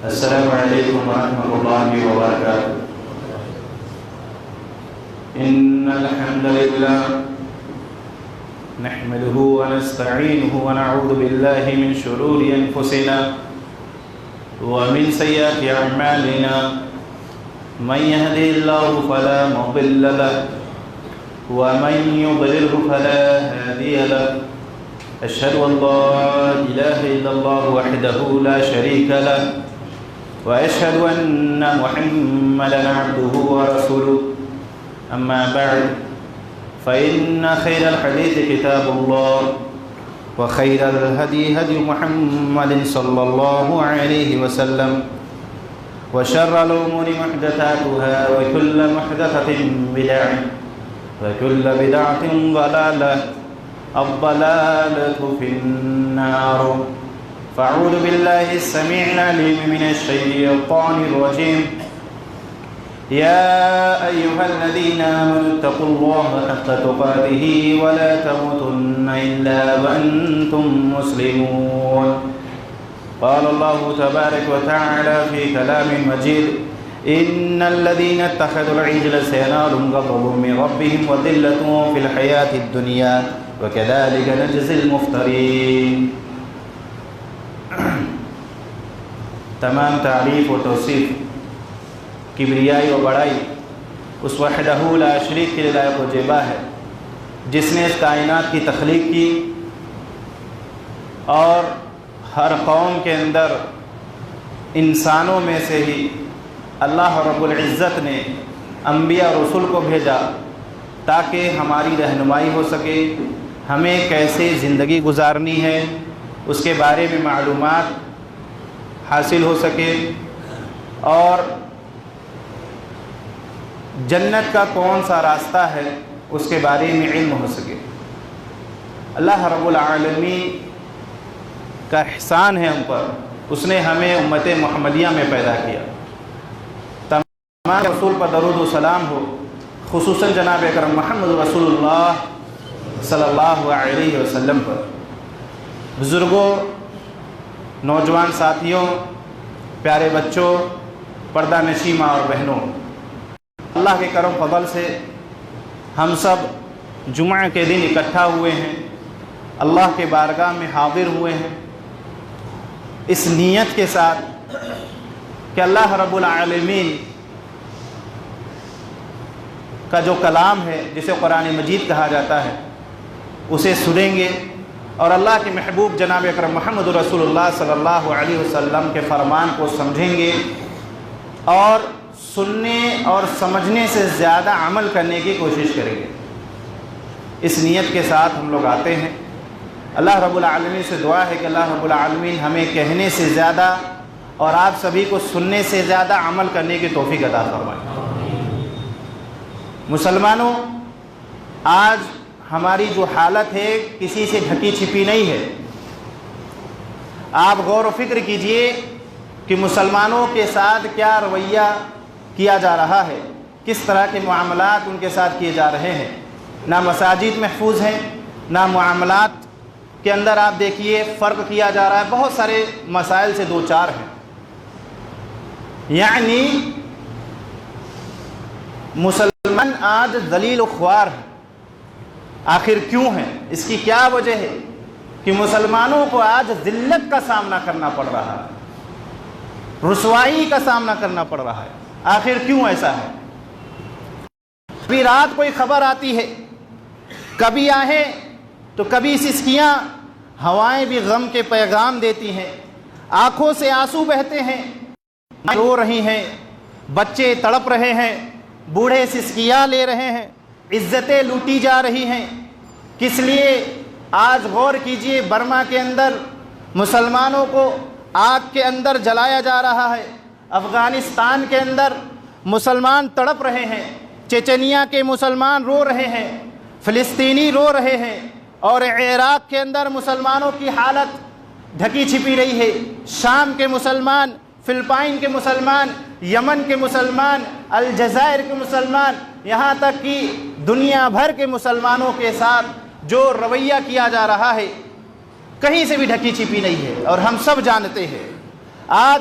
السلام علیکم ورحمۃ اللہ وبرکاتہ۔ ان الحمد للہ نحمده ونستعینه ونعوذ باللہ من شرور انفسنا ومن سیئات اعمالنا من يهده الله فلا مضل له ومن يضلل فلا هادي له أشهد أن لا إله إلا الله وحده لا شريك له وأشهد أن محمدا عبده ورسوله أما بعد فإن خير الحديث كتاب الله وخير الهدي هدي محمد صلى الله عليه وسلم وشر الأمور محدثاتها وكل محدثة بدعة وكل بدعة ضلالة الضلالة في النار فأعوذ بالله السميع العليم من الشيطان الرجيم يا أيها الذين آمنوا اتقوا الله حق تقاته ولا تموتن إلا وأنتم مسلمون قال الله تبارك وتعالى في كلام مجيد إن الذين اتخذوا العجل سينالهم غضب من ربهم وذلة في الحياة الدنيا وكذلك نجزي المفترين۔ تمام تعریف و توصیف، کبریائی و بڑائی اس وحدہ لا شریک کے لائق و جیبا ہے جس نے اس کائنات کی تخلیق کی اور ہر قوم کے اندر انسانوں میں سے ہی اللہ رب العزت نے انبیاء اور رسول کو بھیجا تاکہ ہماری رہنمائی ہو سکے، ہمیں کیسے زندگی گزارنی ہے اس کے بارے میں معلومات حاصل ہو سکے اور جنت کا کون سا راستہ ہے اس کے بارے میں علم ہو سکے۔ اللہ رب العالمین کا احسان ہے ہم پر، اس نے ہمیں امت محمدیہ میں پیدا کیا۔ تمام رسول پر درود و سلام ہو، خصوصاً جناب اکرم محمد رسول اللہ صلی اللہ علیہ وسلم پر۔ بزرگوں، نوجوان ساتھیوں، پیارے بچوں، پردہ نشین ماں اور بہنوں، اللہ کے کرم فضل سے ہم سب جمعہ کے دن اکٹھا ہوئے ہیں، اللہ کے بارگاہ میں حاضر ہوئے ہیں اس نیت کے ساتھ کہ اللہ رب العالمین کا جو کلام ہے جسے قرآن مجید کہا جاتا ہے اسے سنیں گے اور اللہ کے محبوب جناب اکرم محمد رسول اللہ صلی اللہ علیہ وسلم کے فرمان کو سمجھیں گے اور سننے اور سمجھنے سے زیادہ عمل کرنے کی کوشش کریں گے۔ اس نیت کے ساتھ ہم لوگ آتے ہیں۔ اللہ رب العالمین سے دعا ہے کہ اللہ رب العالمین ہمیں کہنے سے زیادہ اور آپ سبھی کو سننے سے زیادہ عمل کرنے کی توفیق عطا فرمائے۔ مسلمانوں، آج ہماری جو حالت ہے کسی سے ڈھکی چھپی نہیں ہے۔ آپ غور و فکر کیجئے کہ مسلمانوں کے ساتھ کیا رویہ کیا جا رہا ہے، کس طرح کے معاملات ان کے ساتھ کیے جا رہے ہیں۔ نہ مساجد محفوظ ہیں، نہ معاملات کے اندر آپ دیکھیے فرق کیا جا رہا ہے، بہت سارے مسائل سے دو چار ہیں۔ یعنی مسلمان آج ذلیل و خوار ہیں۔ آخر کیوں ہے؟ اس کی کیا وجہ ہے کہ مسلمانوں کو آج ذلت کا سامنا کرنا پڑ رہا ہے، رسوائی کا سامنا کرنا پڑ رہا ہے؟ آخر کیوں ایسا ہے؟ کبھی رات کوئی خبر آتی ہے، کبھی آہیں تو کبھی سسکیاں، ہوائیں بھی غم کے پیغام دیتی ہیں، آنکھوں سے آنسو بہتے ہیں، رو رہی ہیں، بچے تڑپ رہے ہیں، بوڑھے سسکیاں لے رہے ہیں، عزتیں لوٹی جا رہی ہیں۔ کس لیے؟ آج غور کیجئے، برما کے اندر مسلمانوں کو آگ کے اندر جلایا جا رہا ہے، افغانستان کے اندر مسلمان تڑپ رہے ہیں، چیچنیا کے مسلمان رو رہے ہیں، فلسطینی رو رہے ہیں، اور عراق کے اندر مسلمانوں کی حالت ڈھکی چھپی رہی ہے۔ شام کے مسلمان، فلپائن کے مسلمان، یمن کے مسلمان، الجزائر کے مسلمان، یہاں تک کہ دنیا بھر کے مسلمانوں کے ساتھ جو رویہ کیا جا رہا ہے کہیں سے بھی ڈھکی چھپی نہیں ہے، اور ہم سب جانتے ہیں۔ آج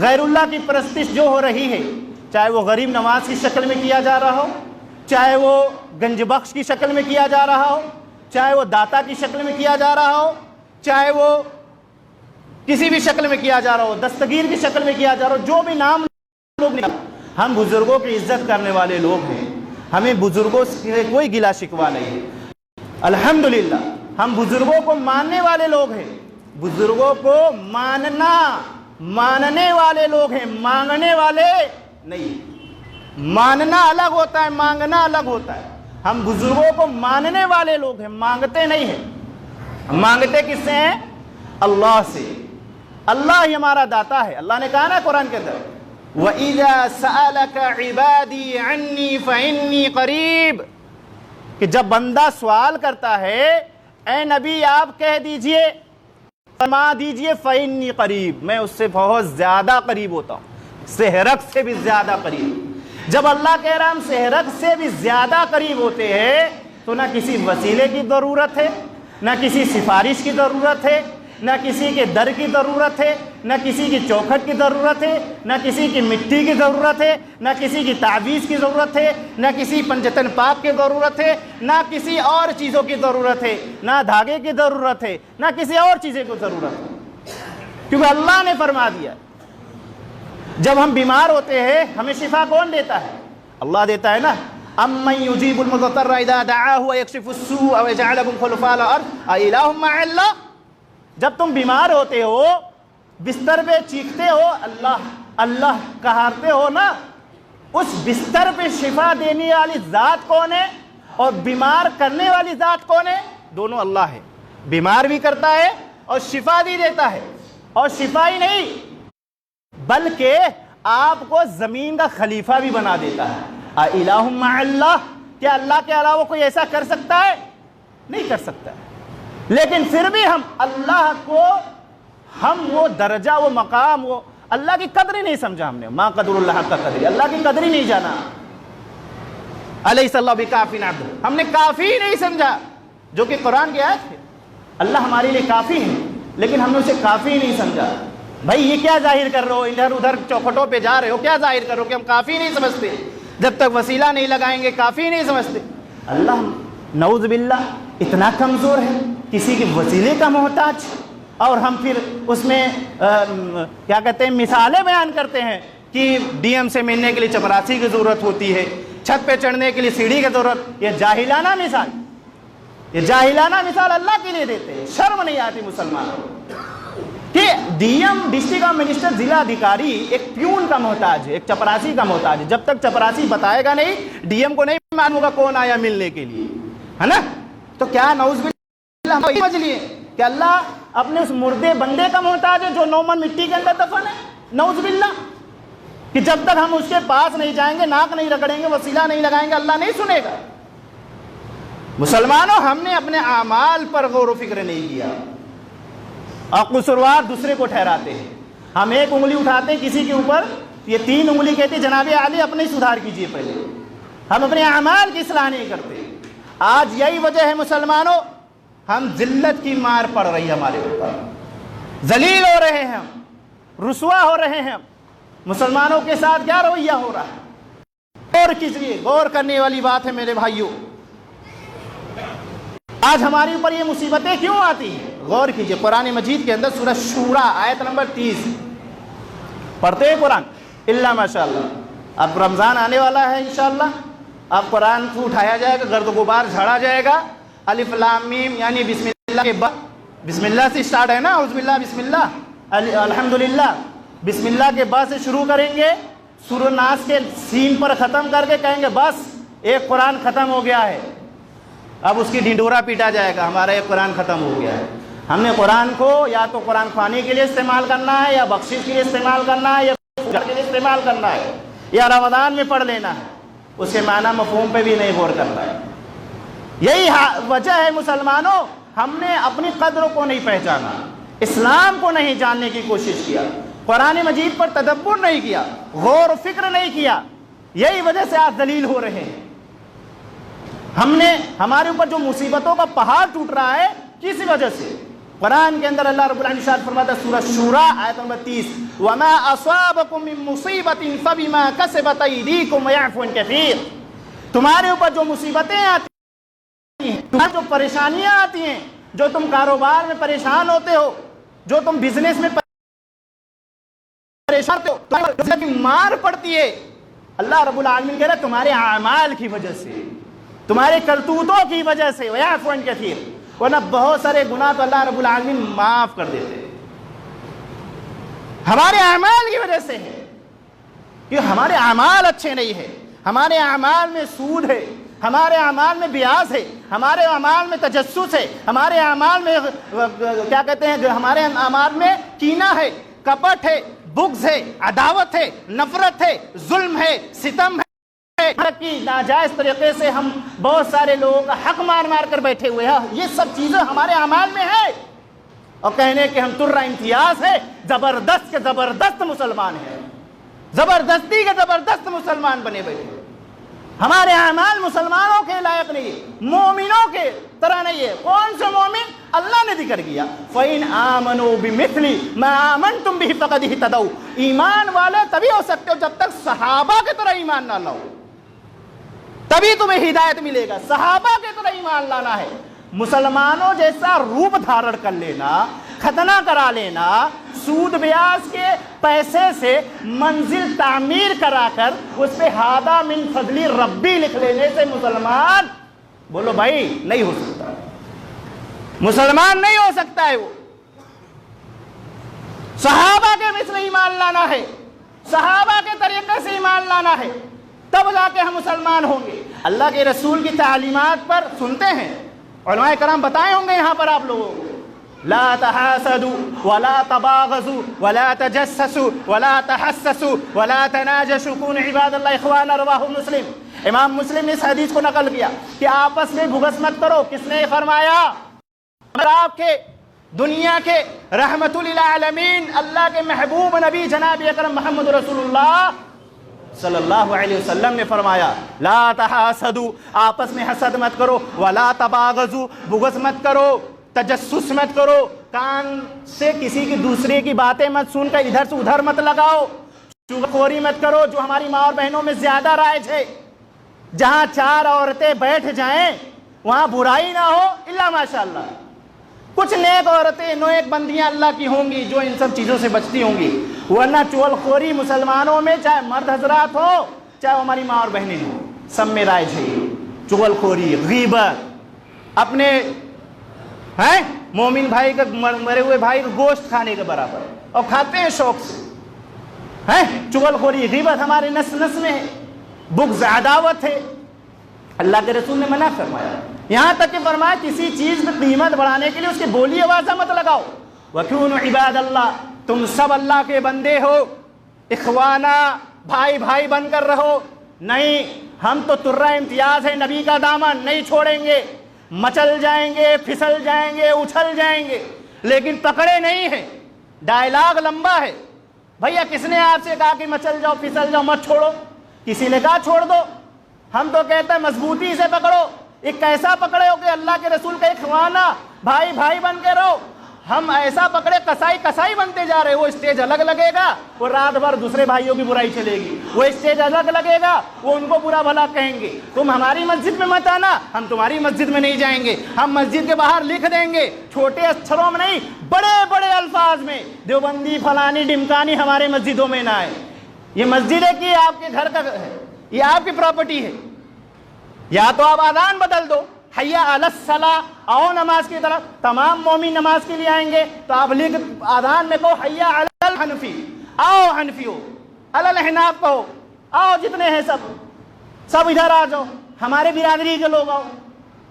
غیر اللہ کی پرستش جو ہو رہی ہے، چاہے وہ غریب نواز کی شکل میں کیا جا رہا ہو، چاہے وہ گنج بخش کی شکل میں کیا جا رہا ہو، چاہے وہ داتا کی شکل میں کیا جا رہا ہو، چاہے وہ کسی بھی شکل میں کیا جا رہا ہو، دستگیر کی شکل میں کیا جا رہا ہو، جو بھی نام لوگ نہیں، ہم بزرگوں کی عزت کرنے والے لوگ ہیں، ہمیں بزرگوں سے کوئی گلہ شکوہ نہیں ہے، الحمدللہ ہم بزرگوں کو ماننے والے لوگ ہیں، بزرگوں کو ماننے والے لوگ ہیں، مانگنے والے نہیں۔ ماننا الگ ہوتا ہے، مانگنا الگ ہوتا ہے۔ ہم بزرگوں کو ماننے والے لوگ ہیں، مانگتے نہیں ہیں۔ مانگتے کس سے ہیں؟ اللہ سے۔ اللہ ہی ہمارا داتا ہے۔ اللہ نے کہا نا قرآن کے اندر وَإِذَا سَأَلَكَ عِبَادِي عَنِّي فَإِنِّي قَرِيبٌ، کہ جب بندہ سوال کرتا ہے، اے نبی آپ کہہ دیجئے، فرما دیجئے فَإِنِّي قَرِيبٌ، میں اس سے بہت زیادہ قریب ہوتا ہوں، سحرک سے بھی زیادہ قریب۔ جب اللہ کہہ رہا ہم سحرک سے بھی زیادہ قریب ہوتے ہیں تو نہ کسی وسیلے کی ضرورت ہے، نہ کسی سفارش کی ضرورت ہے، نہ کسی کے در کی ضرورت ہے، نہ کسی کی چوکھٹ کی ضرورت ہے، نہ کسی کی مٹی کی ضرورت ہے، نہ کسی کی تعویذ کی ضرورت ہے، نہ کسی پنجتن پاک کی ضرورت ہے، نہ کسی اور چیزوں کی ضرورت ہے، نہ دھاگے کی ضرورت ہے، نہ کسی اور چیزیں کی ضرورت ہے، کیونکہ اللہ نے فرما دیا۔ جب ہم بیمار ہوتے ہیں ہمیں شفا کون دیتا ہے؟ اللہ دیتا ہے نا۔ امن یجیب المضطر اذا دعاہ ویکشف السوء ویجعلکم خلفاء الارض االہ مع اللہ۔ جب تم بیمار ہوتے ہو، بستر پہ چیختے ہو اللہ اللہ کہارتے ہو نا، اس بستر پہ شفا دینے والی ذات کون ہے اور بیمار کرنے والی ذات کون ہے؟ دونوں اللہ ہے۔ بیمار بھی کرتا ہے اور شفا بھی دیتا ہے، اور شفا ہی نہیں بلکہ آپ کو زمین کا خلیفہ بھی بنا دیتا ہے۔ االہ مع اللہ، کیا اللہ کے علاوہ کوئی ایسا کر سکتا ہے؟ نہیں کر سکتا ہے۔ لیکن پھر بھی ہم اللہ کو، ہم وہ درجہ، وہ مقام، وہ اللہ کی قدر ہی نہیں سمجھا ہم نے۔ ما قدر اللہ کا قدر، اللہ کی قدر ہی نہیں جانا۔ الیس اللہ بکاف عبدہ، ہم نے کافی ہی نہیں سمجھا، جو کہ قرآن کی آیت ہے۔ اللہ ہمارے لیے کافی ہے لیکن ہم نے اسے کافی ہی نہیں سمجھا۔ بھائی یہ کیا ظاہر کر رہے ہو، ادھر ادھر چوکھٹوں پہ جا رہے ہو، کیا ظاہر کر رہے ہو کہ ہم کافی نہیں سمجھتے؟ جب تک وسیلہ نہیں لگائیں گے کافی نہیں سمجھتے۔ اللہ نعوذ باللہ اتنا کمزور ہے، کسی کے وسیلے کا محتاج، اور ہم پھر اس میں کیا کہتے ہیں، مثالیں بیان کرتے ہیں کہ ڈی ایم سے ملنے کے لیے چپراسی کی ضرورت ہوتی ہے، چھت پہ چڑھنے کے لیے سیڑھی کی ضرورت۔ یہ جاہلانہ مثال، یہ جاہلانہ مثال اللہ کے لیے دیتے ہیں۔ شرم نہیں آتی مسلمانوں کہ ڈی ایم، ڈسٹرکٹ منسٹر، ضلع ادھیکاری ایک پیون کا محتاج ہے، ایک چپراسی کا محتاج ہے۔ جب تک چپراسی بتائے گا نہیں، ڈی ایم کو نہیں معلوم ہوگا کون آیا ملنے کے لیے، ہے نا؟ تو کیا نعوذ باللہ ہم سمجھ لیے کہ اللہ اپنے اس مردے بندے کا محتاج ہے جو 9 من مٹی کے اندر دفن ہے؟ نعوذ باللہ، کہ جب تک ہم اس کے پاس نہیں جائیں گے، ناک نہیں رگڑیں گے، وسیلہ نہیں لگائیں گے، اللہ نہیں سنے گا۔ مسلمانوں، ہم نے اپنے اعمال پر غور و فکر نہیں کیا اور قصوروار دوسرے کو ٹھہراتے ہیں۔ ہم ایک انگلی اٹھاتے ہیں کسی کے اوپر، یہ 3 انگلی کہتی جناب عالی اپنے سدھار کیجئے پہلے، ہم اپنے اعمال کی اصلاح نہیں کرتے۔ آج یہی وجہ ہے مسلمانوں، ہم ذلت کی مار پڑ رہی ہے ہمارے اوپر، ذلیل ہو رہے ہیں ہم، رسوا ہو رہے ہیں ہم۔ مسلمانوں کے ساتھ کیا رویہ ہو رہا ہے؟ غور کیجئے، غور کرنے والی بات ہے میرے بھائیوں۔ آج ہمارے اوپر یہ مصیبتیں کیوں آتی ہیں؟ غور کیجئے، قرآن مجید کے اندر سورہ شورا آیت نمبر 30 پڑھتے ہیں قرآن، اللہ ماشاءاللہ۔ اب رمضان آنے والا ہے انشاءاللہ، اب قرآن کو اٹھایا جائے گا، گرد و غبار جھاڑا جائے گا۔ الف لام میم یعنی بسم اللہ کے بعد، بسم اللہ سے سٹارٹ ہے نا، اعوذ باللہ بسم اللہ، الحمدللہ بسم اللہ کے بعد سے شروع کریں گے، سورہ ناس کے سین پر ختم کر کے کہیں گے بس ایک قرآن ختم ہو گیا ہے، اب اس کی ڈھنڈورا پیٹا جائے گا، ہمارا ایک قرآن ختم ہو گیا ہے۔ ہم نے قرآن کو یا تو قرآن خوانی کے لیے استعمال کرنا ہے، یا بخشش کے لیے استعمال کرنا ہے، یا گھر کے لیے استعمال کرنا ہے، یا رمضان میں پڑھ لینا ہے، اس کے معنی مفہوم پہ بھی نہیں غور کرنا ہے۔ یہی وجہ ہے مسلمانوں، ہم نے اپنی قدر کو نہیں پہچانا، اسلام کو نہیں جاننے کی کوشش کیا، قرآن مجید پر تدبر نہیں کیا، غور و فکر نہیں کیا، یہی وجہ سے آج ذلیل ہو رہے ہیں۔ ہم نے، ہمارے اوپر جو مصیبتوں کا پہاڑ ٹوٹ رہا ہے، کس وجہ سے؟ قرآن کے اندر اللہ رب العالمین ارشاد فرماتا ہے سورہ شورا آیت نمبر 30 وَمَا أَصَابَكُم مِّن مُّصِيبَةٍ فَبِمَا كَسَبَتْ أَيْدِيكُمْ وَيَعْفُو عَن كَثِيرٍ. تمہارے اوپر جو مصیبتیں آتی ہیں، تمہارے جو پریشانیاں آتی ہیں، جو تم کاروبار میں پریشان ہوتے ہو، جو تم بزنس میں پریشان ہوتے ہو، تمہیں مار پڑتی ہے، اللہ رب العالمین کہہ رہا ہے تمہارے اعمال کی وجہ سے، تمہارے کرتوتوں کی وجہ سے. وَيَعْفُو عَن كَثِيرٍ. ورنہ بہت سارے گناہ تو اللہ رب العالمین معاف کر دیتے ہیں. ہمارے اعمال کی وجہ سے ہے کہ ہمارے اعمال اچھے نہیں ہیں، ہمارے اعمال میں سود ہے، ہمارے اعمال میں بیاض ہے، ہمارے اعمال میں تجسس ہے، ہمارے اعمال میں کیا کہتے ہیں، ہمارے اعمال میں کینہ ہے، کپٹ ہے، بغض ہے، عداوت ہے، نفرت ہے، ظلم ہے، ستم ہے کی ناجائز طریقے سے ہم بہت سارے لوگوں کا حق مار مار کر بیٹھے ہوئے ہیں. یہ سب چیزیں ہمارے اعمال میں ہے، اور کہنے کہ ہم ترہ امتیاز ہے، زبردست کے زبردست مسلمان ہیں، زبردستی کے زبردست مسلمان بنے بیٹھے. ہمارے اعمال مسلمانوں کے لائق نہیں ہے، مومنوں کے طرح نہیں ہے. کون سے مومن؟ اللہ نے ذکر کیا فَإِنْ آمَنُوا بِمِثْلِ مَا آمَنْتُمْ بِهِ فَقَدِ اهْتَدَوْا. ایمان والے تبھی ہو سکتے ہو جب تک صحابہ کی طرح ایمان نہ لاؤ، تبھی تمہیں ہدایت ملے گا. صحابہ کی طرح ایمان لانا ہے، مسلمانوں جیسا روپ دھارن کر لینا، ختنہ کرا لینا، سود بیاض کے پیسے سے منزل تعمیر کرا کر اس پہ ہادہ من فضلی ربی لکھ لینے سے مسلمان، بولو بھائی، نہیں ہو سکتا، مسلمان نہیں ہو سکتا ہے. وہ صحابہ کے مثل ایمان لانا ہے، صحابہ کے طریقے سے ایمان لانا ہے، تب جا کے ہم مسلمان ہوں گے. اللہ کے رسول کی تعلیمات پر سنتے ہیں، علماء کرام بتائے ہوں گے یہاں پر آپ لوگوں کو، لا تحاسدوا ولا تباغضوا ولا تجسسوا ولا تحسسوا ولا تناجشوا كونوا عباد اللہ اخوانا. رواہ مسلم. امام مسلم نے اس حدیث کو نقل کیا کہ آپس میں بغض مت کرو. کس نے فرمایا؟ آپ کے دنیا کے رحمت للعالمین اللہ کے محبوب نبی جناب اکرم محمد رسول اللہ صلی اللہ علیہ وسلم نے فرمایا لا تحاسدوا، آپس میں حسد مت کرو، ولا تباغضوا، بغض مت کرو، تجسس مت کرو، کان سے کسی کی دوسرے کی باتیں مت سن کر ادھر سے ادھر مت لگاؤ، چغلخوری مت کرو جو ہماری ماں اور بہنوں میں زیادہ رائج ہے. جہاں 4 عورتیں بیٹھ جائیں وہاں برائی نہ ہو الا ماشاءاللہ. کچھ نیک عورتیں، نیک بندیاں اللہ کی ہوں گی جو ان سب چیزوں سے بچتی ہوں گی، ورنہ چغلخوری مسلمانوں میں چاہے مرد حضرات ہو چاہے ہماری ماں اور بہنیں ہوں، سب میں رائج ہے. چغلخوری، غیبت، اپنے مومن بھائی کا، مرے ہوئے بھائی کا گوشت کھانے کے برابر، اور کھاتے ہیں شوق سے. چغلخوری، غیبت ہمارے نس نس میں ہے، بغض، عداوت ہے. اللہ کے رسول نے منع فرمایا، یہاں تک کہ فرمایا کسی چیز میں قیمت بڑھانے کے لیے اس کی بولی آواز مت لگاؤ. وَكُونُوا عِبَادَ اللَّهِ، تم سب اللہ کے بندے ہو، اخوانا، بھائی بھائی بن کر رہو. نہیں، ہم تو ترہ امتیاز ہے، نبی کا دامن نہیں چھوڑیں گے، مچل جائیں گے، پھسل جائیں گے، اچھل جائیں گے، لیکن پکڑے نہیں ہیں. ڈائلاگ لمبا ہے. بھیا کس نے آپ سے کہا کہ مچل جاؤ، پھسل جاؤ، مت چھوڑو؟ کسی نے کہا چھوڑ دو؟ ہم تو کہتے ہیں مضبوطی سے پکڑو. ایک کیسا پکڑے ہو کہ اللہ کے رسول کا اخوانا، بھائی بھائی بن کے رہو. ہم ایسا پکڑے کسائی کسائی بنتے جا رہے. وہ اسٹیج الگ لگے گا، وہ رات بھر دوسرے بھائیوں کی برائی چلے گی. وہ اسٹیج الگ لگے گا، وہ ان کو برا بھلا کہیں گے. تم ہماری مسجد میں مت آنا، ہم تمہاری مسجد میں نہیں جائیں گے. ہم مسجد کے باہر لکھ دیں گے، چھوٹے اچھروں میں نہیں، بڑے بڑے الفاظ میں، دیوبندی فلانی ڈمکانی ہمارے مسجدوں میں نہ آئے. یہ مسجد ہے کہ آپ کے گھر کا ہے؟ یہ آپ کی پراپرٹی ہے. یا تو آپ اذان بدل دو، حی علی الصلاۃ، آؤ نماز کی طرف. تمام مومن نماز کے لیے آئیں گے تو آپ لکھ اذان میں کہو حی علی الحنفی، آؤ حنفیو، علی الحناف کہو، آؤ جتنے ہیں سب ادھر آ جاؤ، ہمارے برادری کے لوگ آؤ.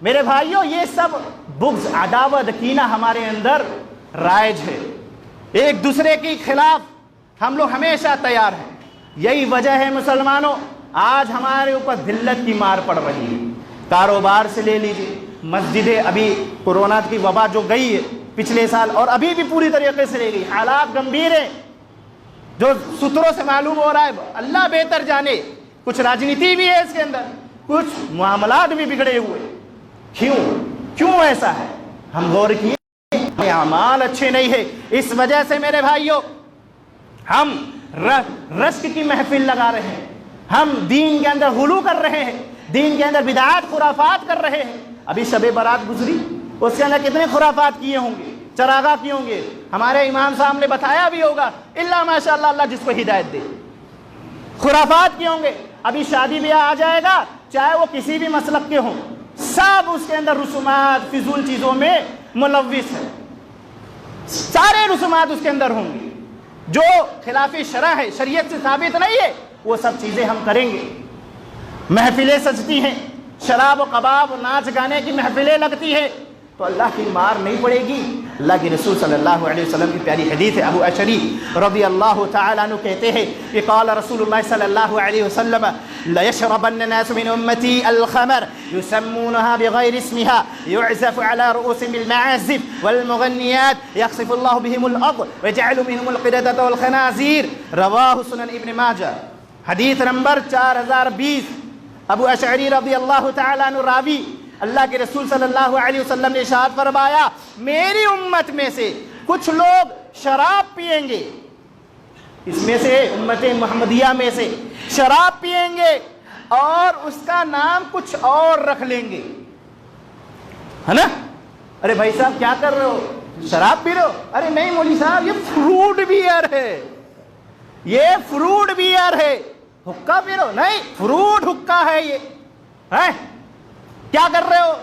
میرے بھائیوں، یہ سب بغض، عداوت، کینہ ہمارے اندر رائج ہے. ایک دوسرے کے خلاف ہم لوگ ہمیشہ تیار ہیں. یہی وجہ ہے مسلمانوں آج ہمارے اوپر ذلت کی مار پڑ رہی ہے. کاروبار سے لے لیجیے، مسجدیں، ابھی کورونا کی وبا جو گئی ہے پچھلے سال اور ابھی بھی پوری طریقے سے لے گئی، حالات گمبھیر ہیں. جو ستروں سے معلوم ہو رہا ہے اللہ بہتر جانے. کچھ راجنیتی بھی ہے اس کے اندر، کچھ معاملات بھی بگڑے ہوئے. کیوں ایسا ہے؟ ہم غور کیے؟ اعمال اچھے نہیں ہے. اس وجہ سے میرے بھائیوں ہم رشک کی محفل لگا رہے ہیں, ہم دین کے اندر غلو کر رہے ہیں, دین کے اندر بدعات خرافات کر رہے ہیں. ابھی شب برات گزری, اس کے اندر کتنے خرافات کیے ہوں گے, چراغاں کیے ہوں گے, ہمارے امام صاحب نے بتایا بھی ہوگا, اللہ ماشاء اللہ اللہ جس کو ہدایت دے, خرافات کیے ہوں گے. ابھی شادی بیاہ آ جائے گا, چاہے وہ کسی بھی مسلک کے ہوں, سب اس کے اندر رسومات فضول چیزوں میں ملوث ہیں, سارے رسومات اس کے اندر ہوں گے جو خلاف شرع ہے, شریعت سے ثابت نہیں ہے, وہ سب چیزیں ہم کریں گے. محفلیں سجتی ہیں, شراب و کباب و ناچ گانے کی محفلیں لگتی ہیں, تو اللہ کی مار نہیں پڑے گی. اللہ کے رسول صلی اللہ علیہ وسلم کی پیاری حدیث ہے, ابو اشعری رضی اللہ تعالیٰ عنہ کہتے ہیں کہ قال رسول اللہ صلی اللہ علیہ وسلم لَيَشْرَبَنَّ النَّاسُ مِنْ أُمَّتِي الْخَمَرَ يُسَمُّونَهَا بِغَيْرِ اسْمِهَا يُعْزَفُ عَلَى رُؤُوسِهِمْ الْمَعَازِفِ وَالْمُغَنِّيَاتِ يَخْسِفُ اللَّهُ بِهِمُ الْأَرْضَ وَيَجْعَلُ مِنْهُمُ الْقِرَدَةَ وَالْخَنَازِيرَ رواہ سنن ابن ماجہ. حدیث نمبر 4020. ابو اشعری رضی اللہ تعالیٰ عنہ راوی, اللہ کے رسول صلی اللہ علیہ وسلم نے ارشاد فرمایا میری امت میں سے کچھ لوگ شراب پیئیں گے, اس میں سے امت محمدیہ میں سے شراب پیئیں گے اور اس کا نام کچھ اور رکھ لیں گے, ہے نا. ارے بھائی صاحب کیا کر رہے ہو, شراب پی رہے ہو؟ ارے نہیں مولوی صاحب یہ فروٹ بیئر ہے, یہ فروٹ بیئر ہے. حکا پی رہے ہو؟ نہیں, فروٹ حکا ہے یہ ہے. کیا کر رہے ہو؟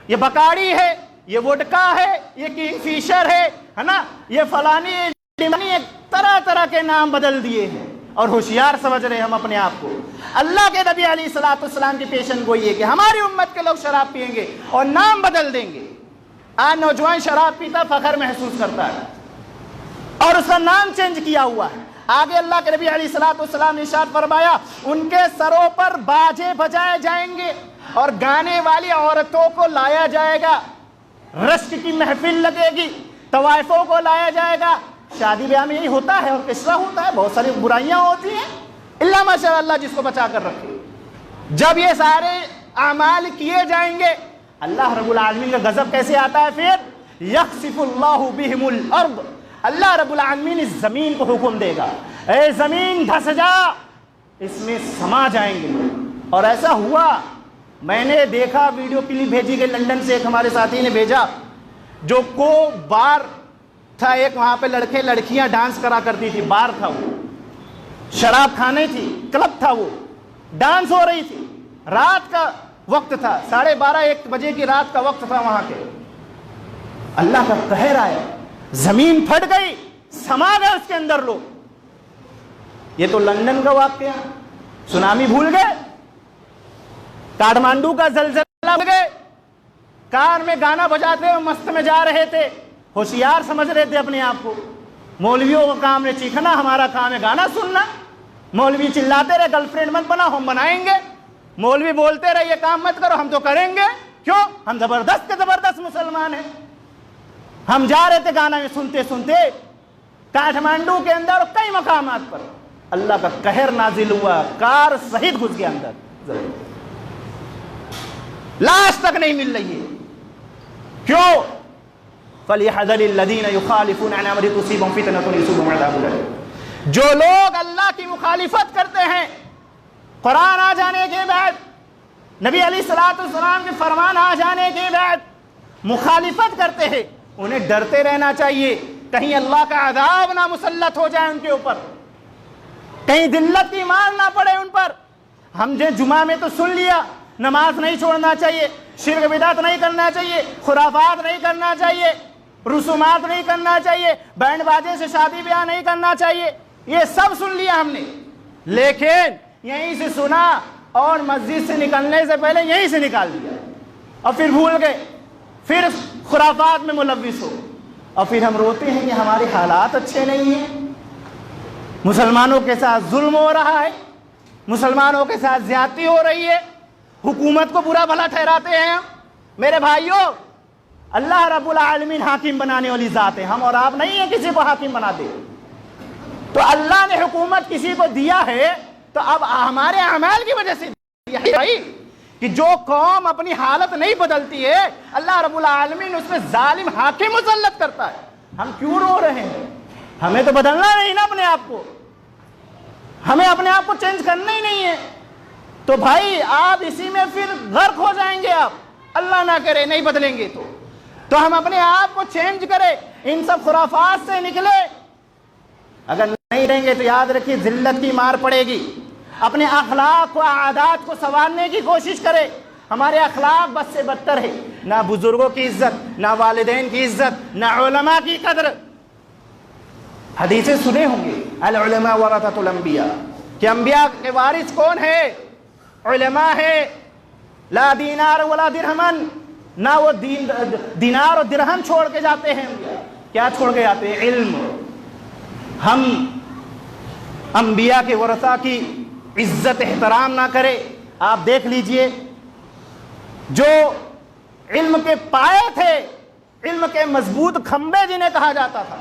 یہ بکاڑی ہے, یہ وڈکا ہے, یہ کنگ فیشر ہے نا, یہ فلانی, طرح طرح کے نام بدل دیے ہیں اور ہوشیار سمجھ رہے ہیں ہم اپنے آپ کو. اللہ کے نبی علیہ الصلوۃ والسلام کی پیشن گوئی ہے کہ ہماری امت کے لوگ شراب پیئیں گے اور نام بدل دیں گے. آج نوجوان شراب پیتا فخر محسوس کرتا ہے اور اس کا نام چینج کیا ہوا ہے. آگے اللہ کے نبی علیہ الصلوۃ والسلام نے ارشاد فرمایا ان کے سروں پر باجے بجائے جائیں گے اور گانے والی عورتوں کو لایا جائے گا, رشک کی محفل لگے گی, طوائفوں کو لایا جائے گا. شادی بیاہ میں یہی ہوتا ہے اور کسرا ہوتا ہے, بہت ساری برائیاں ہوتی ہیں, اللہ ماشاء اللہ جس کو بچا کر رکھے. جب یہ سارے اعمال کیے جائیں گے اللہ رب العالمین کا غضب کیسے آتا ہے, پھر یخسف اللہ بہم الارض, اللہ رب العالمین اس زمین کو حکم دے گا اے زمین دھس جا, اس میں سما جائیں گے. اور ایسا ہوا, میں نے دیکھا, ویڈیو کلپ بھیجی گئی لندن سے, ایک ہمارے ساتھی نے بھیجا, جو کو بار تھا ایک, وہاں پہ لڑکے لڑکیاں ڈانس کرا کرتی تھی, بار تھا وہ, شراب کھانے تھی, کلب تھا وہ, ڈانس ہو رہی تھی, رات کا وقت تھا, 12:30-1 بجے کی رات کا وقت تھا وہاں کے. اللہ کا قہر آیا, زمین پھٹ گئی, سما گئے اس کے اندر لوگ. یہ تو لندن کا واقعہ, سونامی بھول گئے, کاٹمانڈو کا زلزلہ بھول گئے, کار میں گانا بجاتے ہوئے مست میں جا رہے تھے, ہوشیار سمجھ رہے تھے اپنے آپ کو. مولویوں کا کام ہے چیخنا, ہمارا کام ہے گانا سننا. مولوی چلاتے رہے گرل فرینڈ مت بناؤ, ہم بنائیں گے. مولوی بولتے رہے یہ کام مت کرو, ہم تو کریں گے. کیوں؟ ہم زبردست کے زبردست مسلمان ہیں. ہم جا رہے تھے گانا میں سنتے سنتے, کاٹمانڈو کے اندر اور کئی مقامات پر اللہ کا قہر نازل ہوا, کار سہیت گھس گیا اندر, لاش تک نہیں مل رہی ہے. کیوں؟ فَلْيَحْذَرِ الَّذِينَ يُخَالِفُونَ عَنْ أَمْرِهِ تُصِيبَهُمْ فِتْنَةٌ يُصِيبُهُمْ عَذَابٌ أَلِيمٌ. جو لوگ اللہ کی مخالفت کرتے ہیں, قرآن آ جانے کے بعد, نبی علیہ الصلوۃ والسلام کے فرمان آ جانے کے بعد مخالفت کرتے ہیں, انہیں ڈرتے رہنا چاہیے کہیں اللہ کا عذاب نہ مسلط ہو جائے ان کے اوپر, کہیں ذلت کی مار نہ پڑے ان پر. ہم نے جمعہ میں تو سن لیا, نماز نہیں چھوڑنا چاہیے, شرک بدعت نہیں کرنا چاہیے, خرافات نہیں کرنا چاہیے, رسومات نہیں کرنا چاہیے, بینڈ باجے سے شادی بیاہ نہیں کرنا چاہیے, یہ سب سن لیا ہم نے. لیکن یہیں سے سنا اور مسجد سے نکلنے سے پہلے یہیں سے نکال دیا اور پھر بھول گئے, پھر خرافات میں ملوث ہو, اور پھر ہم روتے ہیں کہ ہمارے حالات اچھے نہیں ہیں, مسلمانوں کے ساتھ ظلم ہو رہا ہے, مسلمانوں کے ساتھ زیادتی ہو رہی ہے, حکومت کو برا بھلا ٹھہراتے ہیں. میرے بھائیوں, اللہ رب العالمین حاکم بنانے والی ذات ہے, ہم اور آپ نہیں ہیں کسی کو حاکم بناتے. تو اللہ نے حکومت کسی کو دیا ہے تو اب ہمارے اعمال کی وجہ سے بھائی کہ جو قوم اپنی حالت نہیں بدلتی ہے اللہ رب العالمین اس میں ظالم حاکم مسلط کرتا ہے. ہم کیوں رو رہے ہیں؟ ہمیں تو بدلنا نہیں نا اپنے آپ کو, ہمیں اپنے آپ کو چینج کرنا ہی نہیں ہے. تو بھائی آپ اسی میں پھر غرق ہو جائیں گے, آپ اللہ نہ کرے نہیں بدلیں گے تو ہم اپنے آپ کو چینج کریں, ان سب خرافات سے نکلے. اگر نہیں رہیں گے تو یاد رکھیے ذلت کی مار پڑے گی. اپنے اخلاق و عادات کو سنوارنے کی کوشش کرے. ہمارے اخلاق بد سے بدتر ہے, نہ بزرگوں کی عزت, نہ والدین کی عزت, نہ علماء کی قدر. حدیثیں سنے ہوں گے العلماء ورثۃ الانبیاء, کہ انبیاء کے وارث کون ہے؟ علماء ہے. لا دینار ولا درہمن, نہ وہ دینار اور درہم چھوڑ کے جاتے ہیں. کیا چھوڑ کے جاتے ہیں؟ علم. ہم انبیاء کے ورثہ کی عزت احترام نہ کرے. آپ دیکھ لیجئے جو علم کے پائے تھے, علم کے مضبوط کھمبے جنہیں کہا جاتا تھا,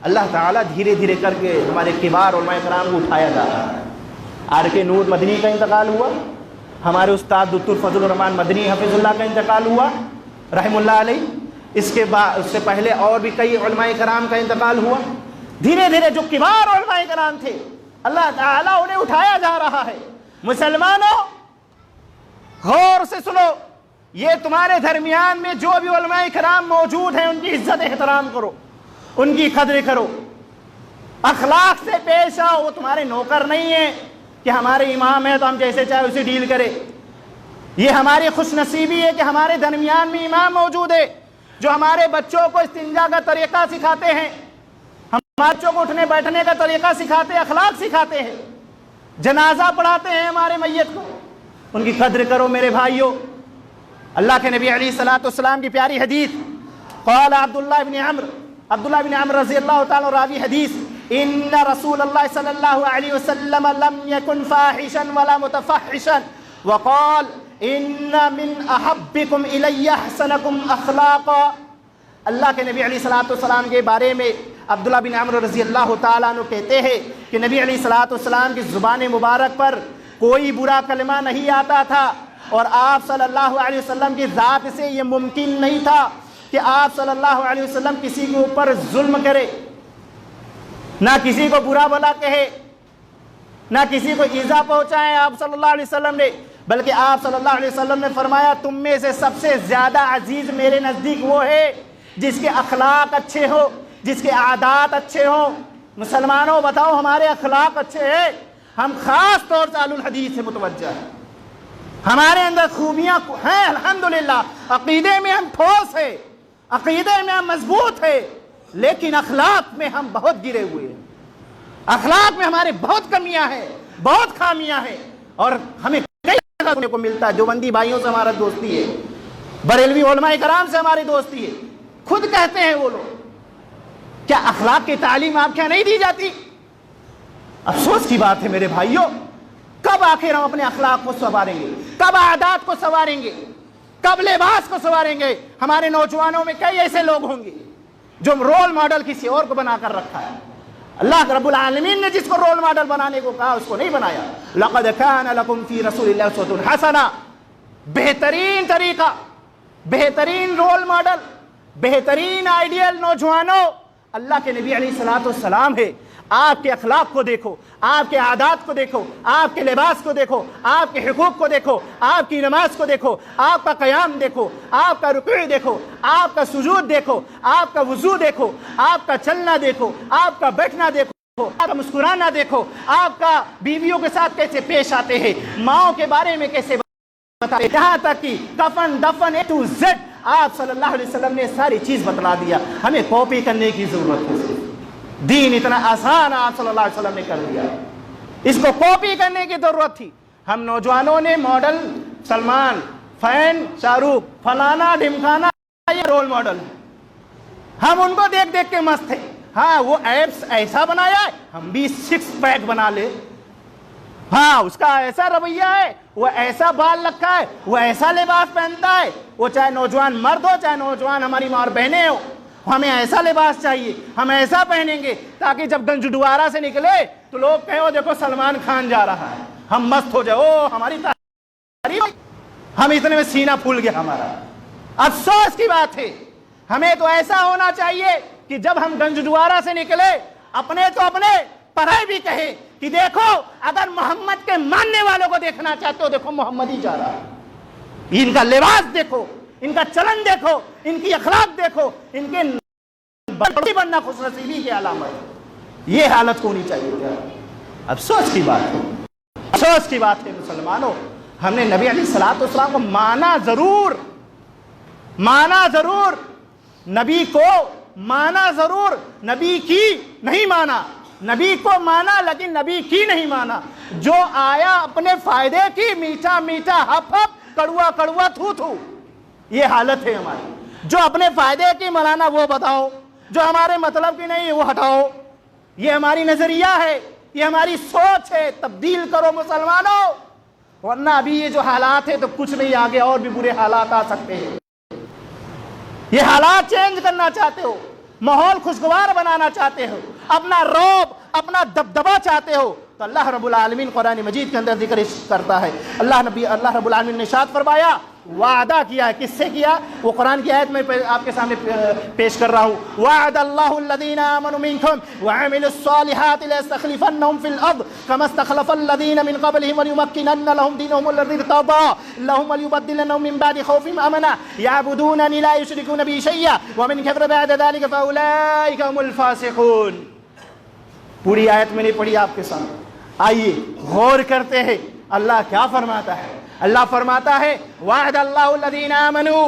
اللہ تعالیٰ دھیرے دھیرے کر کے ہمارے کبار علماء کرام کو اٹھایا جا رہا ہے. آر کے نور مدنی کا انتقال ہوا, ہمارے استاد دکتور فضل الرحمان مدنی حفظ اللہ کا انتقال ہوا رحم اللہ علیہ. اس کے بعد اس سے پہلے اور بھی کئی علماء کرام کا انتقال ہوا. دھیرے دھیرے جو کبار علماء کرام تھے اللہ تعالیٰ انہیں اٹھایا جا رہا ہے. مسلمانوں غور سے سنو, یہ تمہارے درمیان میں جو بھی علماء کرام موجود ہیں ان کی عزت احترام کرو, ان کی قدر کرو, اخلاق سے پیش آؤ. وہ تمہارے نوکر نہیں ہیں کہ ہمارے امام ہیں تو ہم جیسے چاہے اسے ڈیل کرے. یہ ہماری خوش نصیبی ہے کہ ہمارے درمیان میں امام موجود ہے جو ہمارے بچوں کو استنجا کا طریقہ سکھاتے ہیں, ہمارے بچوں کو اٹھنے بیٹھنے کا طریقہ سکھاتے ہیں, اخلاق سکھاتے ہیں, جنازہ پڑھاتے ہیں ہمارے میت کو. ان کی قدر کرو میرے بھائیوں. اللہ کے نبی علیہ الصلوۃ والسلام کی پیاری حدیث, قال عبداللہ بن عمر رضی اللہ تعالی راوی حدیث, ان رسول اللہ صلی اللہ علیہ وسلم لم يكن فاحشا ولا متفحشا وقال ان من احبكم الی احسنکم اخلاقا. اللہ کے نبی علیہ الصلوۃ والسلام کے بارے میں عبداللہ بن عمر رضی اللہ تعالیٰ عنہ کہتے ہیں کہ نبی علیہ الصلوۃ والسلام کی زبان مبارک پر کوئی برا کلمہ نہیں آتا تھا, اور آپ صلی اللہ علیہ وسلم کی ذات سے یہ ممکن نہیں تھا کہ آپ صلی اللہ علیہ وسلم کسی کے اوپر ظلم کرے, نہ کسی کو برا بھلا کہے, نہ کسی کو ایذا پہنچائے آپ صلی اللہ علیہ وسلم نے. بلکہ آپ صلی اللہ علیہ وسلم نے فرمایا تم میں سے سب سے زیادہ عزیز میرے نزدیک وہ ہے جس کے اخلاق اچھے ہو, جس کے عادات اچھے ہوں. مسلمانوں بتاؤ ہمارے اخلاق اچھے ہیں؟ ہم خاص طور سے اہل الحدیث سے متوجہ ہیں, ہمارے اندر خوبیاں ہیں الحمدللہ, عقیدے میں ہم ٹھوس ہیں, عقیدے میں ہم مضبوط ہیں, لیکن اخلاق میں ہم بہت گرے ہوئے ہیں. اخلاق میں ہمارے بہت کمیاں ہیں, بہت خامیاں ہیں, اور ہمیں کئی جگہ کو ملتا ہے. دیوبندی بھائیوں سے ہمارا دوستی ہے, بریلوی علماء کرام سے ہماری دوستی ہے. خود کہتے ہیں وہ لوگ, کیا اخلاق کی تعلیم آپ کیا نہیں دی جاتی؟ افسوس کی بات ہے میرے بھائیوں. کب آخر ہم اپنے اخلاق کو سنواریں گے؟ کب عادات کو سنواریں گے؟ کب لباس کو سنواریں گے؟ ہمارے نوجوانوں میں کئی ایسے لوگ ہوں گے جو رول ماڈل کسی اور کو بنا کر رکھا ہے. اللہ رب العالمین نے جس کو رول ماڈل بنانے کو کہا اس کو نہیں بنایا. لقد كان لكم في رسول الله اسوة حسنة, بہترین طریقہ, بہترین رول ماڈل, بہترین آئیڈیل نوجوانوں اللہ کے نبی علیہ الصلوۃ والسلام ہے. آپ کے اخلاق کو دیکھو, آپ کے عادات کو دیکھو, آپ کے لباس کو دیکھو, آپ کے حقوق کو دیکھو, آپ کی نماز کو دیکھو, آپ کا قیام دیکھو, آپ کا رکوع دیکھو, آپ کا سجود دیکھو, آپ کا وضو دیکھو, آپ کا چلنا دیکھو, آپ کا بیٹھنا دیکھو, آپ کا مسکرانا دیکھو, آپ کا بیویوں کے ساتھ کیسے پیش آتے ہیں, ماؤں کے بارے میں کیسے بتاتے ہیں, یہاں تک کہ کفن دفن اے ٹو زیڈ آپ صلی اللہ علیہ وسلم نے ساری چیز بتلا دیا. ہمیں کاپی کرنے کی ضرورت ہے. دین اتنا آسان آپ صلی اللہ علیہ وسلم نے کر دیا, اس کو کاپی کرنے کی ضرورت تھی. ہم نوجوانوں نے ماڈل سلمان, فین, شاہ رخ, فلانا ڈھمکانا یہ رول ماڈل, ہم ان کو دیکھ دیکھ کے مست تھے. ہاں وہ ایپس ایسا بنایا ہے ہم بھی 6 پیک بنا لے, ہاں اس کا ایسا رویہ ہے, وہ ایسا بال رکھا ہے, وہ ایسا لباس پہنتا ہے, وہ چاہے نوجوان مرد ہو چاہے نوجوان ہماری ماں اور بہنیں ہو, ہمیں ایسا لباس چاہیے, ہم ایسا پہنیں گے تاکہ جب گنج ڈوارا سے نکلے تو لوگ کہیں دیکھو سلمان خان جا رہا ہے, ہم مست ہو جائے, او ہماری تعریف. ہم اتنے میں سینہ پھول گیا ہمارا. افسوس کی بات ہے. ہمیں تو ایسا ہونا چاہیے کہ جب ہم گنج دوارا سے نکلے اپنے تو اپنے پرائے بھی کہے کہ دیکھو اگر محمد کے ماننے والوں کو دیکھنا چاہتے ہو دیکھو محمد ہی جا رہا ہے. ان کا لباس دیکھو, ان کا چلن دیکھو, ان کی اخلاق دیکھو, ان کے بننا خوش نصیبی کی علامت. یہ حالت ہونی چاہیے. افسوس کی بات ہے, افسوس کی بات ہے مسلمانوں, ہم نے نبی علیہ الصلوۃ والسلام کو مانا ضرور, نبی کو مانا ضرور, نبی کی نہیں مانا. نبی کو مانا لیکن نبی کی نہیں مانا. جو آیا اپنے فائدے کی, میٹھا میٹھا ہپ ہپ, کڑوا کڑوا تھو تھو, یہ حالت ہے ہماری. جو اپنے فائدے کی منانا وہ بتاؤ, جو ہمارے مطلب کی نہیں وہ ہٹاؤ. یہ ہماری نظریہ ہے, یہ ہماری سوچ ہے. تبدیل کرو مسلمانوں, ورنہ ابھی یہ جو حالات ہے تو کچھ نہیں, آگے اور بھی برے حالات آ سکتے ہیں. یہ حالات چینج کرنا چاہتے ہو, ماحول خوشگوار بنانا چاہتے ہو, اپنا رعب اپنا دبدبا چاہتے ہو, تو اللہ رب العالمین قرآن مجید کے اندر ذکر کرتا ہے. اللہ رب العالمین نے ارشاد فرمایا, وعدہ کیا ہے. کس سے کیا؟ وہ قرآن کی آیت میں آپ کے سامنے پیش کر رہا ہوں. وعد اللہ الذین آمنوا منکم وعملوا الصالحات لیستخلفنہم فی الارض کما استخلف الذین من قبلہم ولیمکنن لہم دینہم الذی ارتضی لہم ولیبدلنہم من بعد خوفہم امنا یعبدوننی لا یشرکون بی شیئا ومن کفر بعد ذلک فاولئک هم الفاسقون. پوری آیت میں نہیں پڑھی آپ کے سامنے, آئیے غور کرتے ہیں اللہ کیا فرماتا ہے. اللہ فرماتا ہے وعد اللہ الذین آمنوا,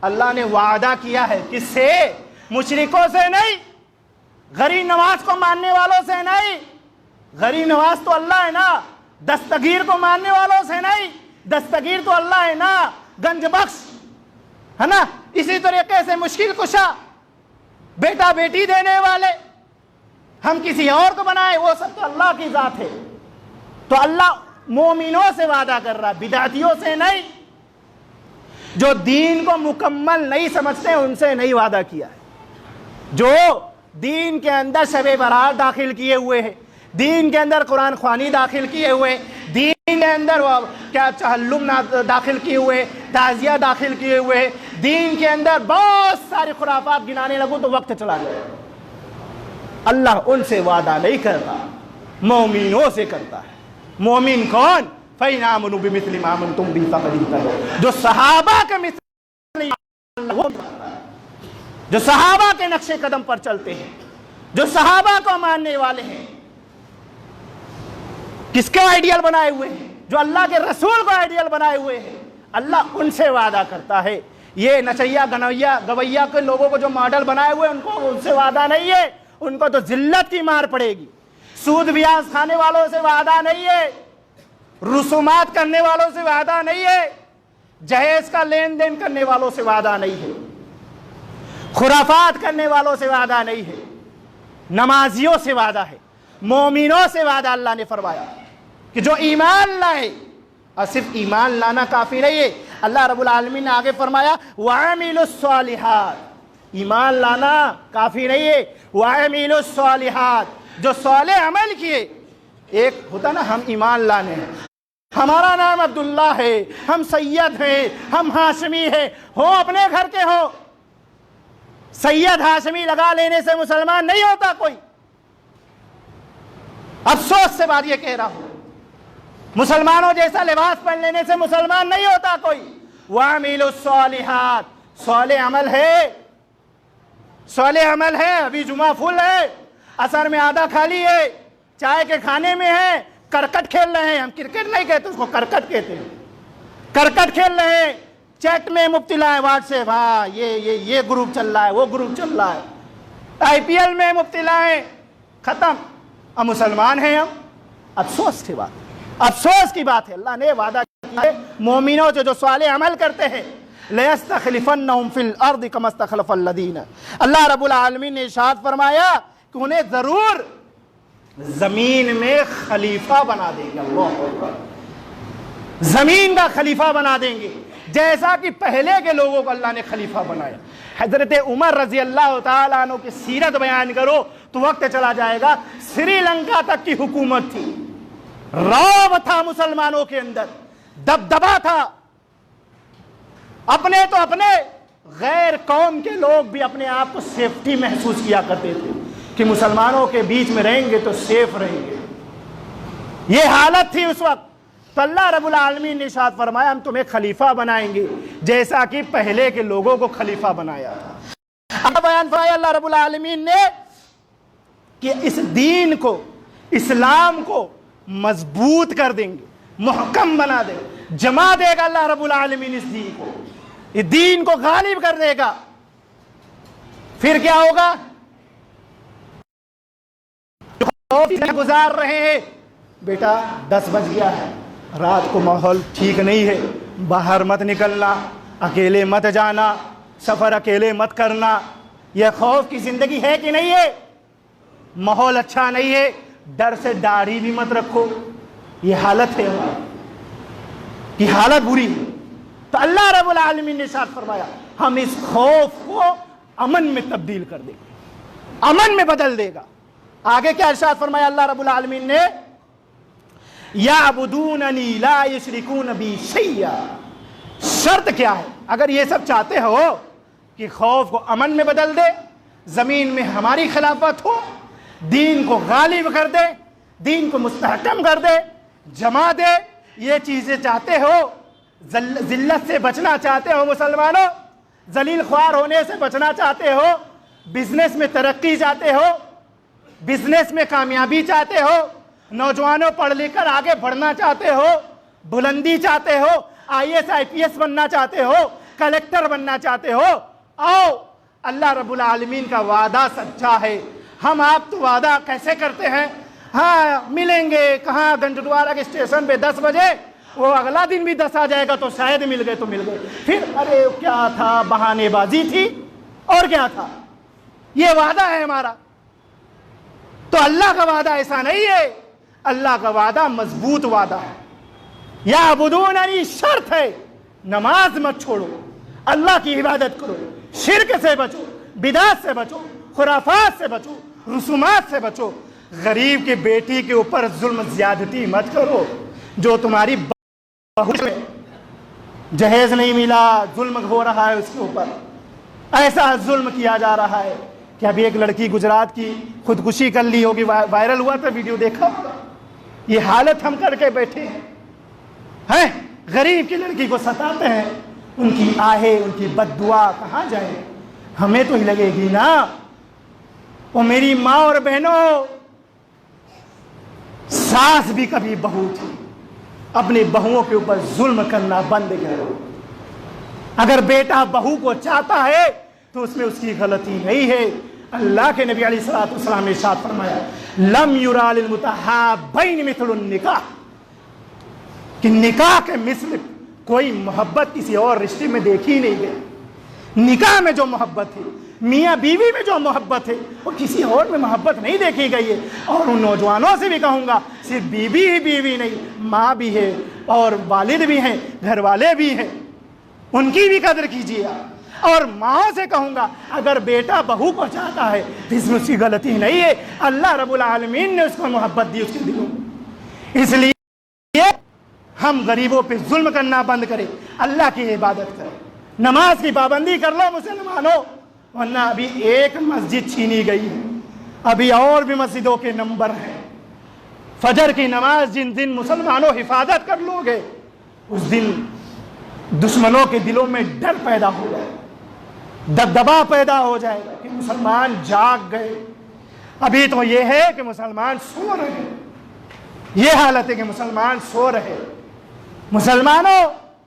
اللہ نے وعدہ کیا ہے. کس سے؟ مشرکوں سے نہیں, غریب نواز کو ماننے والوں سے نہیں. غریب نواز تو اللہ ہے نا, دستگیر کو ماننے والوں سے نہیں. دستگیر تو اللہ ہے نا, گنج بخش ہے نا. اسی طریقے سے مشکل کشا, بیٹا بیٹی دینے والے, ہم کسی اور کو بنائے, وہ سب تو اللہ کی ذات ہے. تو اللہ مومنوں سے وعدہ کر رہا, بدعتیوں سے نہیں. جو دین کو مکمل نہیں سمجھتے ان سے نہیں وعدہ کیا ہے. جو دین کے اندر شب برات داخل کیے ہوئے ہیں, دین کے اندر قرآن خوانی داخل کیے ہوئے, دین کے اندر کیا چہلم داخل کیے ہوئے, تعزیہ داخل کیے ہوئے, دین کے اندر بہت سارے خرافات گنانے لگوں تو وقت چلا جائے. اللہ ان سے وعدہ نہیں کرتا, مومنوں سے کرتا ہے. مومن کون؟ فَإِنْ آمَنُوا بِمِثْلِ مَا آمَنْتُمْ بِهِ فَقَدِ اهْتَدَوْا. جو صحابہ کے مثل, جو صحابہ کے نقش قدم پر چلتے ہیں, جو صحابہ کو ماننے والے ہیں, کس کو آئیڈیل بنائے ہوئے ہیں؟ جو اللہ کے رسول کو آئیڈیل بنائے ہوئے ہیں. اللہ ان سے وعدہ کرتا ہے. یہ نچیا گویا کے لوگوں کو جو ماڈل بنائے ہوئے ان کو ان سے وعدہ نہیں ہے, ان کو تو ذلت کی مار پڑے گی. سود بیاج کھانے والوں سے وعدہ نہیں ہے, رسومات کرنے والوں سے وعدہ نہیں ہے, جہیز کا لین دین کرنے والوں سے وعدہ نہیں ہے, خرافات کرنے والوں سے وعدہ نہیں ہے, نمازیوں سے وعدہ ہے, مومنوں سے وعدہ. اللہ نے فرمایا کہ جو ایمان لائے, اور صرف ایمان لانا کافی نہیں ہے. اللہ رب العالمین نے آگے فرمایا وَعَمِلُوا الصَّالِحَاتِ, ایمان لانا کافی نہیں ہے. وَعَمِلُوا الصَّالِحَاتِ, جو صالح عمل کیے. ایک ہوتا نا ہم ایمان لانے ہیں, ہمارا نام عبداللہ ہے, ہم سید ہیں, ہم ہاشمی ہیں, ہو اپنے گھر کے ہو, سید ہاشمی لگا لینے سے مسلمان نہیں ہوتا کوئی. افسوس سے بات یہ کہہ رہا ہوں, مسلمانوں جیسا لباس پہن لینے سے مسلمان نہیں ہوتا کوئی. وَعَمِلُوا الصَّالِحَاتِ, صالح عمل ہے, صالح عمل ہے. ابھی جمعہ فل ہے, عصر میں آدھا خالی ہے, چائے کے کھانے میں ہے, کرکٹ کھیل رہے ہیں. ہم کرکٹ نہیں کہتے, اس کو کرکٹ کہتے ہیں. کرکٹ کھیل رہے ہیں, چیٹ میں مبتلا ہے, واٹس ایپ, ہاں یہ گروپ چل رہا ہے, وہ گروپ چل رہا ہے, آئی پی ایل میں مبتلا ہے, ختم. اب مسلمان ہیں ہم. افسوس کی بات, افسوس کی بات ہے. اللہ نے وعدہ کیا ہے مومنوں جو صالح عمل کرتے ہیں, لَيَسْتَخْلِفَنَّهُمْ فِي الْأَرْضِ كَمَا اسْتَخْلَفَ الَّذِينَ. اللہ رب العالمین نے ارشاد فرمایا کہ انہیں ضرور زمین میں خلیفہ بنا دیں گے. اللہ اکبر, زمین کا خلیفہ بنا دیں گے, جیسا کہ پہلے کے لوگوں کو اللہ نے خلیفہ بنایا. حضرت عمر رضی اللہ تعالیٰ عنہ کی سیرت بیان کرو تو وقت چلا جائے گا. سری لنکا تک کی حکومت تھی, رعب تھا مسلمانوں کے اندر, دبدبا تھا, اپنے تو اپنے، غیر قوم کے لوگ بھی اپنے آپ کو سیفٹی محسوس کیا کرتے تھے کہ مسلمانوں کے بیچ میں رہیں گے تو سیف رہیں گے. یہ حالت تھی اس وقت. تو اللہ رب العالمین نے ارشاد فرمایا ہم تمہیں خلیفہ بنائیں گے جیسا کہ پہلے کے لوگوں کو خلیفہ بنایا تھا. اب بیان فرمایا اللہ رب العالمین نے کہ اس دین کو، اسلام کو مضبوط کر دیں گے، محکم بنا دے، جما دے گا اللہ رب العالمین اس دین کو، اس دین کو غالب کر دے گا. پھر کیا ہوگا؟ گزار رہے ہیں بیٹا 10 بج گیا ہے، رات کو ماحول ٹھیک نہیں ہے، باہر مت نکلنا، اکیلے مت جانا، سفر اکیلے مت کرنا. یہ خوف کی زندگی ہے کہ نہیں ہے؟ ماحول اچھا نہیں ہے، ڈر سے داڑھی بھی مت رکھو. یہ حالت ہے ہماری، یہ حالت بری ہے. تو اللہ رب العالمین نے ارشاد فرمایا ہم اس خوف کو امن میں تبدیل کر دیں گے، امن میں بدل دے گا. آگے کیا ارشاد فرمایا اللہ رب العالمین نے؟ یعبدوننی لا یشرکون بی شیئا. شرط کیا ہے؟ اگر یہ سب چاہتے ہو کہ خوف کو امن میں بدل دے، زمین میں ہماری خلافت ہو، دین کو غالب کر دے، دین کو مستحکم کر دے، جما دے، یہ چیزیں چاہتے ہو، ذلت سے بچنا چاہتے ہو مسلمانوں، ذلیل خوار ہونے سے بچنا چاہتے ہو، بزنس میں ترقی چاہتے ہو، بزنس میں کامیابی چاہتے ہو، نوجوانوں پڑھ لکھ کر آگے بڑھنا چاہتے ہو، بلندی چاہتے ہو، IAS IPS بننا چاہتے ہو، کلیکٹر بننا چاہتے ہو، آؤ اللہ رب العالمین کا وعدہ سچا ہے. ہم آپ تو وعدہ کیسے کرتے ہیں؟ ہاں ملیں گے کہاں؟ گنجدوارہ کے اسٹیشن پہ 10 بجے، وہ اگلا دن بھی 10 آ جائے گا تو شاید مل گئے تو مل گئے. پھر ارے کیا تھا، بہانے بازی تھی اور کیا تھا. یہ وعدہ ہے ہمارا. تو اللہ کا وعدہ ایسا نہیں ہے، اللہ کا وعدہ مضبوط وعدہ ہے. یعبدوننی شرط ہے، نماز مت چھوڑو، اللہ کی عبادت کرو، شرک سے بچو، بدعت سے بچو، خرافات سے بچو، رسومات سے بچو، غریب کی بیٹی کے اوپر ظلم زیادتی مت کرو. جو تمہاری بہو میں جہیز نہیں ملا، ظلم ہو رہا ہے اس کے اوپر، ایسا ظلم کیا جا رہا ہے کہ ابھی ایک لڑکی گجرات کی خودکشی کر لی ہوگی، وائرل ہوا تھا، ویڈیو دیکھا ہوگا. یہ حالت ہم کر کے بیٹھے ہیں. غریب کی لڑکی کو ستاتے ہیں، ان کی آہے، ان کی بد دعا کہاں جائے؟ ہمیں تو ہی لگے گی نا. وہ میری ماں اور بہنوں، ساس بھی کبھی بہو تھی. اپنی بہوؤں کے اوپر ظلم کرنا بند کرو. اگر بیٹا بہو کو چاہتا ہے تو اس میں اس کی غلطی نہیں ہے. اللہ کے نبی علیہ الصلوۃ والسلام نے ارشاد فرمایا لم یرا للمتحابین مثل النکاح، کہ نکاح کے مثل کوئی محبت کسی اور رشتے میں دیکھی نہیں گئی. نکاح میں جو محبت ہے، میاں بیوی میں جو محبت ہے، وہ کسی اور میں محبت نہیں دیکھی گئی ہے. اور ان نوجوانوں سے بھی کہوں گا صرف بیوی ہی بیوی نہیں، ماں بھی ہے اور والد بھی ہیں، گھر والے بھی ہیں، ان کی بھی قدر کیجیے. اور ماں سے کہوں گا اگر بیٹا بہو کو چاہتا ہے تو اس میں اس کی غلطی نہیں ہے، اللہ رب العالمین نے اس کو محبت دی اس کے دلوں میں. اس لیے ہم غریبوں پہ ظلم کرنا بند کریں، اللہ کی عبادت کریں، نماز کی پابندی کر لو مسلمانوں. ورنہ ابھی ایک مسجد چھینی گئی ہے، ابھی اور بھی مسجدوں کے نمبر ہیں. فجر کی نماز جن دن مسلمانوں حفاظت کر لو گے، اس دن دشمنوں کے دلوں میں ڈر پیدا ہو جائے، دبدبا پیدا ہو جائے گا کہ مسلمان جاگ گئے. ابھی تو یہ ہے کہ مسلمان سو رہے، یہ حالت ہے کہ مسلمان سو رہے. مسلمانوں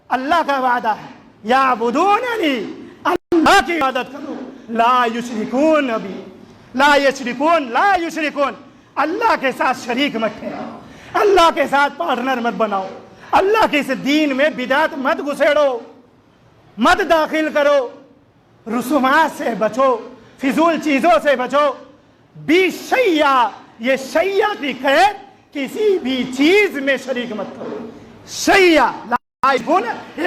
اللہ کا وعدہ ہے یعبدوننی، اللہ کی عبادت کرو، لا یشرکون بی، لا یشرکون، اللہ کے ساتھ شریک مت ٹھہراؤ، اللہ کے ساتھ پارٹنر مت بناؤ، اللہ کے اس دین میں بدعت مت گھسیڑو، مت داخل کرو، رسومات سے بچو، فضول چیزوں سے بچو. بی شیعہ، یہ شیعہ کی قید کسی بھی چیز میں شریک مت کرو. شیعہ ایک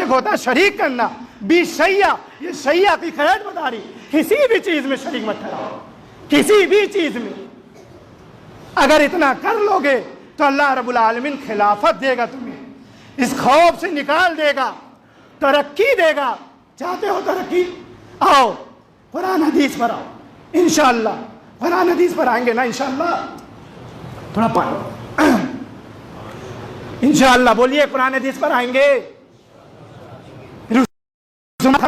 ہوتا شریک کرنا، بی شیعہ یہ شیعہ کی قید بتا رہی، کسی بھی چیز میں شریک مت ٹھہراؤ، کسی بھی چیز میں. اگر اتنا کر لو گے تو اللہ رب العالمین خلافت دے گا، تمہیں اس خوف سے نکال دے گا، ترقی دے گا، چاہتے ہو ترقی؟ آؤ قرآن حدیث پر آؤ انشاءاللہ. قرآن حدیث پر آئیں گے نا انشاءاللہ. تھوڑا پانی انشاءاللہ بولیے قرآن حدیث پر آئیں گے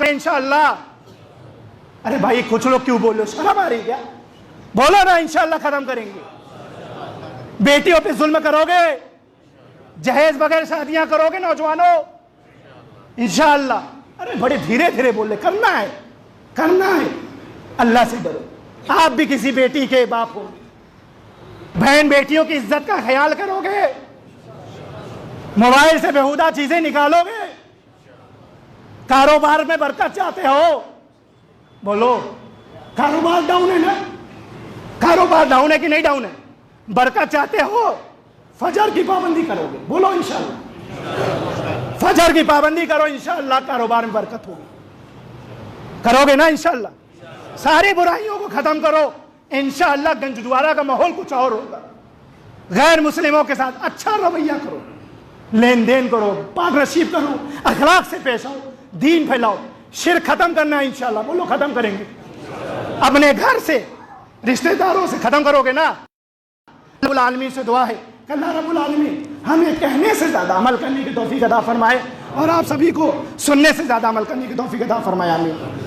انشاءاللہ. ارے بھائی کچھ لوگ کیوں بولو، شرم آ رہی کیا؟ بولو نا انشاءاللہ ختم کریں گے. بیٹیوں پہ ظلم کرو گے، جہیز بغیر شادیاں کرو گے نوجوانوں انشاءاللہ. ارے بڑے دھیرے دھیرے بول رہے، کرنا ہے کرنا ہے. اللہ سے ڈرو. آپ بھی کسی بیٹی کے باپ ہو، بہن بیٹیوں کی عزت کا خیال کرو گے، موبائل سے بےہودہ چیزیں نکالو گے، کاروبار میں برکت چاہتے ہو. بولو کاروبار ڈاؤن ہے نا؟ کاروبار ڈاؤن ہے کہ نہیں ڈاؤن ہے؟ برکت چاہتے ہو فجر کی پابندی کرو گے. بولو انشاءاللہ فجر کی پابندی کرو انشاءاللہ کاروبار میں برکت ہوگی. کرو گے نا انشاءاللہ؟ ساری برائیوں کو ختم کرو انشاءاللہ. گنجدوارہ کا ماحول کچھ اور ہوگا. غیر مسلموں کے ساتھ اچھا رویہ کرو، لین دین کرو، پارٹنرشپ کرو، اخلاق سے پیش آؤ، دین پھیلاؤ. شرک ختم کرنا ہے انشاءاللہ. بولو ختم کریں گے. اپنے گھر سے رشتہ داروں سے ختم کرو گے نا. رب العالمین سے دعا ہے کہ اللہ رب العالمین ہمیں کہنے سے زیادہ عمل کرنے کی توفیق عطا فرمائے اور آپ سبھی کو سننے سے زیادہ عمل کرنے کی توفیق عطا فرمائے. آمین.